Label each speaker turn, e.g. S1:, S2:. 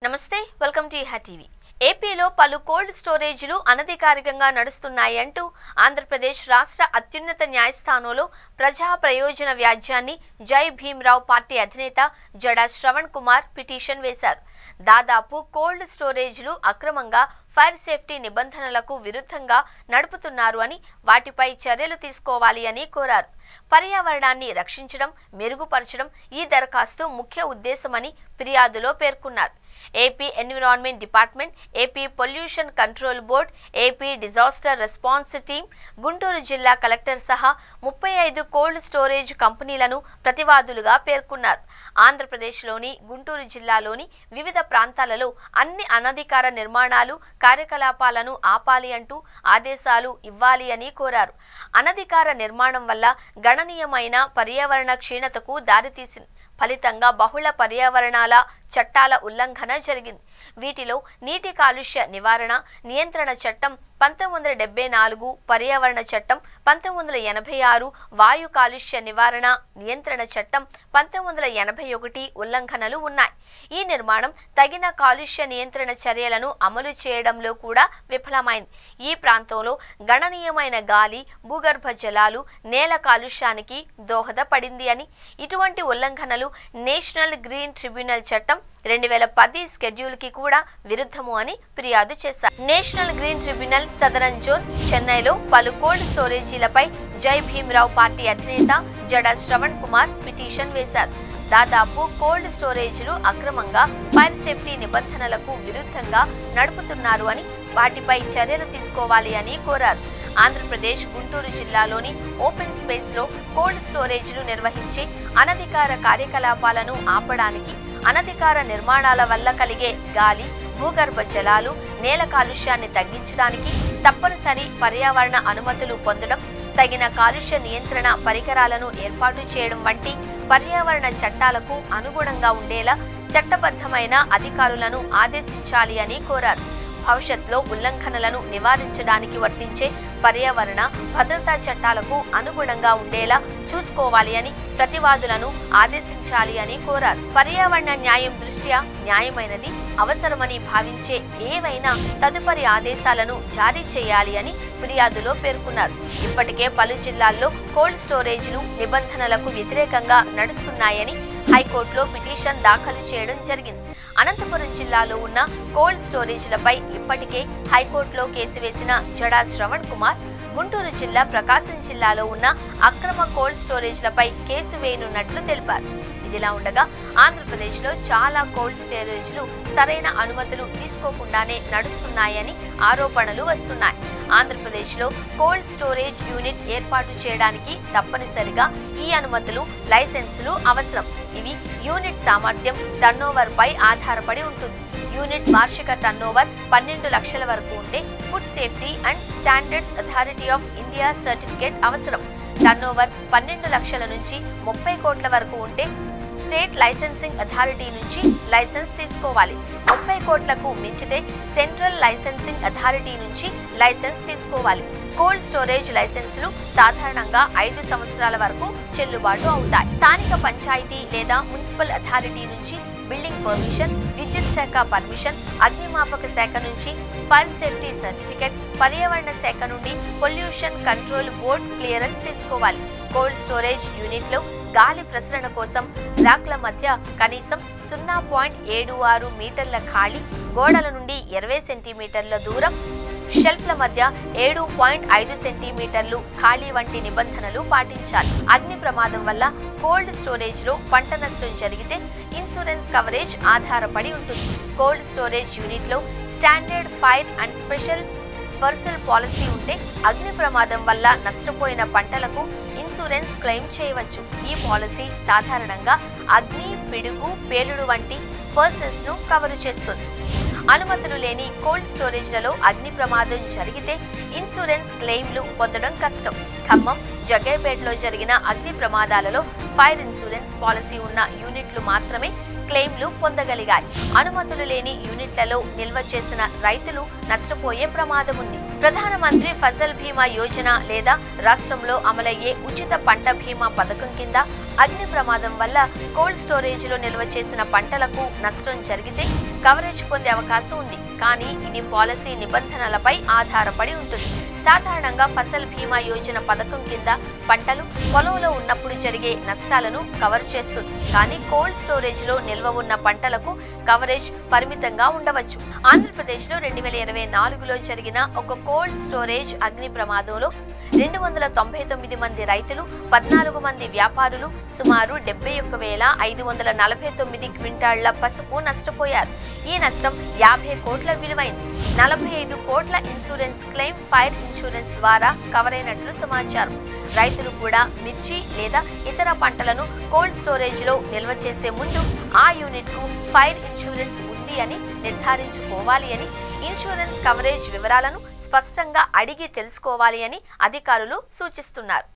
S1: నమస్తే welcome to ఇహా TV. ఏపీలో పలు కోల్డ్ స్టోరేజీలు అనధికారికంగా నడుస్తున్నాయి అంటూ ఆంధ్రప్రదేశ్ రాష్ట్ర అత్యున్నత న్యాయస్థానంలో ప్రజా ప్రయోజన వ్యాజ్యాన్ని జై భీమ్రావ్ పార్టీ అధినేత జడా శ్రవణ్ కుమార్ పిటిషన్ వేశారు. దాదాపు కోల్డ్ స్టోరేజీలు అక్రమంగా ఫైర్ సేఫ్టీ నిబంధనలకు విరుద్ధంగా నడుపుతున్నారు అని, వాటిపై చర్యలు తీసుకోవాలి అని కోరారు. పర్యావరణాన్ని రక్షించడం, మెరుగుపరచడం ఈ దరఖాస్తు ముఖ్య ఉద్దేశమని ఫిర్యాదులో పేర్కొన్నారు. AP environment department, AP pollution control board, AP disaster response team, Guntur జిల్లా కలెక్టర్ సహా 35 కోల్డ్ స్టోరేజ్ కంపెనీలను ప్రతివాదులుగా పేర్కొన్నారు. ఆంధ్రప్రదేశ్లోని గుంటూరు జిల్లాలోని వివిధ ప్రాంతాలలో అన్ని అనధికార నిర్మాణాలు, కార్యకలాపాలను ఆపాలి అంటూ ఆదేశాలు ఇవ్వాలి అని కోరారు. అనధికార నిర్మాణం వల్ల గణనీయమైన పర్యావరణ క్షీణతకు దారితీసింది. ఫలితంగా బహుళ పర్యావరణాల చట్టాల ఉల్లంఘన జరిగింది. వీటిలో నీటి కాలుష్య నివారణ నియంత్రణ చట్టం 1974, పర్యావరణ చట్టం 1986, వాయు కాలుష్య నివారణ నియంత్రణ చట్టం 1981 ఉల్లంఘనలు ఉన్నాయి. ఈ నిర్మాణం తగిన కాలుష్య నియంత్రణ చర్యలను అమలు చేయడంలో కూడా విఫలమైంది. ఈ ప్రాంతంలో గణనీయమైన గాలి, భూగర్భ జలాలు, నేల కాలుష్యానికి దోహదపడింది అని, ఇటువంటి ఉల్లంఘనలు నేషనల్ గ్రీన్ ట్రిబ్యునల్ చట్టం 2010 స్కెడ్యూల్ కి కూడా విరుద్ధము అని ఫిర్యాదు చేశారు. National green tribunal southern zone చెన్నైలో పలు కోల్డ్ స్టోరేజీలపై జై భీమ్రావ్ పార్టీ అధినేత జడా శ్రవణ్ కుమార్ పిటిషన్ వేశారు. దాదాపు కోల్డ్ స్టోరేజీలు అక్రమంగా ఫైర్ సేఫ్టీ నిబంధనలకు విరుద్ధంగా నడుపుతున్నారు అని, వాటిపై చర్యలు తీసుకోవాలి అని కోరారు. ఆంధ్రప్రదేశ్ గుంటూరు జిల్లాలోని ఓపెన్ స్పేస్ లో కోల్డ్ స్టోరేజీలు నిర్వహించే అనధికార కార్యకలాపాలను ఆపడానికి, అనధికార నిర్మాణాల వల్ల కలిగే గాలి, భూగర్భ జలాలు, నేల కాలుష్యాన్ని తగ్గించడానికి తప్పనిసరి పర్యావరణ అనుమతులు పొందడం, తగిన కాలుష్య నియంత్రణ పరికరాలను ఏర్పాటు చేయడం వంటి పర్యావరణ చట్టాలకు అనుగుణంగా ఉండేలా చట్టబద్ధమైన అధికారులను ఆదేశించాలి అని కోరారు. భవిష్యత్తులో ఉల్లంఘనలను నివారించడానికి వర్తించే పర్యావరణ భద్రతా చట్టాలకు అనుగుణంగా ఉండేలా చూసుకోవాలి అని ప్రతివాదులను ఆదేశించాలి అని కోరారు. పర్యావరణ న్యాయం దృష్ట్యా న్యాయమైనది, అవసరమని భావించే ఏవైనా తదుపరి ఆదేశాలను జారీ చేయాలి అని ఫిర్యాదులో పేర్కొన్నారు. ఇప్పటికే పలు జిల్లాల్లో కోల్డ్ స్టోరేజీలు నిబంధనలకు వ్యతిరేకంగా నడుస్తున్నాయని హైకోర్టులో పిటిషన్ దాఖలు చేయడం జరిగింది. అనంతపురం జిల్లాలో ఉన్న కోల్డ్ స్టోరేజీలపై ఇప్పటికే హైకోర్టులో కేసు వేసిన జడా శ్రవణ్ కుమార్, గుంటూరు జిల్లా, ప్రకాశం జిల్లాలో ఉన్న అక్రమ కోల్డ్ స్టోరేజీలపై కేసు వేయనున్నట్లు తెలిపారు. ఇదిలా ఉండగా ఆంధ్రప్రదేశ్లో చాలా కోల్డ్ స్టోరేజీలు సరైన అనుమతులు తీసుకోకుండానే నడుస్తున్నాయని ఆరోపణలు వస్తున్నాయి. ఆంధ్రప్రదేశ్లో కోల్డ్ స్టోరేజ్ యూనిట్ ఏర్పాటు చేయడానికి తప్పనిసరిగా ఈ అనుమతులు, లైసెన్సులు అవసరం. ఇవి యూనిట్ సామర్థ్యం, టర్నోవర్ పై ఆధారపడి ఉంటుంది. యూనిట్ వార్షిక టర్నోవర్ 12 లక్షల వరకు ఉంటే food safety and standards authority of India certificate అవసరం. టర్నోవర్ 12 లక్షల నుంచి 30 కోట్ల వరకు ఉంటే స్టేట్ లైసెన్సింగ్ అథారిటీ నుంచి లైసెన్స్ తీసుకోవాలి. 30 కోట్లకు మించితే సెంట్రల్ లైసెన్సింగ్ అథారిటీ నుంచి లైసెన్స్ తీసుకోవాలి. కోల్డ్ స్టోరేజ్ లైసెన్సులు సాధారణంగా 5 సంవత్సరాల వరకు చెల్లుబాటు అవుతాయి. స్థానిక పంచాయతీ లేదా మున్సిపల్ అథారిటీ నుంచి బిల్డింగ్ పర్మిషన్, విద్యుత్ శాఖ పర్మిషన్, అగ్నిమాపక శాఖ నుంచి ఫైర్ సేఫ్టీ సర్టిఫికెట్, పర్యావరణ శాఖ నుండి పొల్యూషన్ కంట్రోల్ బోర్డ్ క్లియరెన్స్ తీసుకోవాలి. కోల్డ్ స్టోరేజ్ యూనిట్లో గాలి ప్రసరణ కోసం ర్యాక్ల మధ్య కనీసం 0.76 మీటర్ల ఖాళీ, గోడల నుండి 20 సెంటీమీటర్ల దూరం, షెల్ఫ్ల మధ్య 7.5 సెంటీమీటర్లు ఖాళీ వంటి నిబంధనలు పాటించాలి. అగ్ని ప్రమాదం వల్ల కోల్డ్ స్టోరేజ్ లో పంట నష్టం జరిగితే ఇన్సూరెన్స్ కవరేజ్ ఆధారపడి ఉంటుంది. కోల్డ్ స్టోరేజ్ యూనిట్ లో standard fire and special personal policy ఉంటే అగ్ని ప్రమాదం వల్ల నష్టపోయిన పంటలకు ఇన్సూరెన్స్ క్లెయిమ్ చేయవచ్చు. ఈ పాలసీ సాధారణంగా అగ్ని, పిడుగు, పేలుడు వంటి పర్సన్స్ ను కవర్ చేస్తుంది. అనుమతులు లేని కోల్డ్ స్టోరేజ్లలో అగ్ని ప్రమాదం జరిగితే ఇన్సూరెన్స్ క్లెయిమ్లు పొందడం కష్టం. ఖమ్మం, జగ్గైపేటలో జరిగిన అగ్ని ప్రమాదాలలో ఫైర్ ఇన్సూరెన్స్ పాలసీ ఉన్న యూనిట్లు మాత్రమే క్లెయిమ్లు పొందగలిగాయి. అనుమతులు లేని యూనిట్లలో నిల్వ చేసిన రైతులు నష్టపోయే ప్రమాదం ఉంది. ప్రధానమంత్రి ఫసల్ బీమా యోజన లేదా రాష్ట్రంలో అమలయ్యే ఉచిత పంట బీమా పథకం కింద అగ్ని ప్రమాదం వల్ల కోల్డ్ స్టోరేజ్ లో నిల్వ చేసిన పంటలకు నష్టం జరిగితే కవరేజ్ పొందే అవకాశం ఉంది. కానీ ఇది పాలసీ నిబంధనలపై ఆధారపడి ఉంటుంది. సాధారణంగా ఫసల్ బీమా యోజన పథకం కింద పంటలు పొలంలో ఉన్నప్పుడు జరిగే నష్టాలను కవర్ చేస్తుంది. కానీ కోల్డ్ స్టోరేజ్ లో నిల్వ ఉన్న పంటలకు కవరేజ్ పరిమితంగా ఉండవచ్చు. ఆంధ్రప్రదేశ్ లో 2024లో జరిగిన ఒక కోల్డ్ స్టోరేజ్ అగ్ని ప్రమాదంలో 299 మంది రైతులు, 14 మంది వ్యాపారులు, సుమారు 71,549 క్వింటాళ్ల పసుపు నష్టపోయారు. ఈ నష్టం 50 కోట్ల విలువైంది. 45 కోట్ల ఇన్సూరెన్స్ క్లెయిమ్ ఫైర్ ఇన్సూరెన్స్ ద్వారా కవర్ అయినట్లు సమాచారం. రైతులు కూడా మిర్చి లేదా ఇతర పంటలను కోల్డ్ స్టోరేజ్ లో నిల్వ చేసే ముందు ఆ యూనిట్ కు ఫైర్ ఇన్సూరెన్స్ ఉంది అని నిర్ధారించుకోవాలి అని, ఇన్సూరెన్స్ కవరేజ్ వివరాలను స్పష్టంగా అడిగి తెలుసుకోవాలి అని అధికారులు సూచిస్తున్నారు.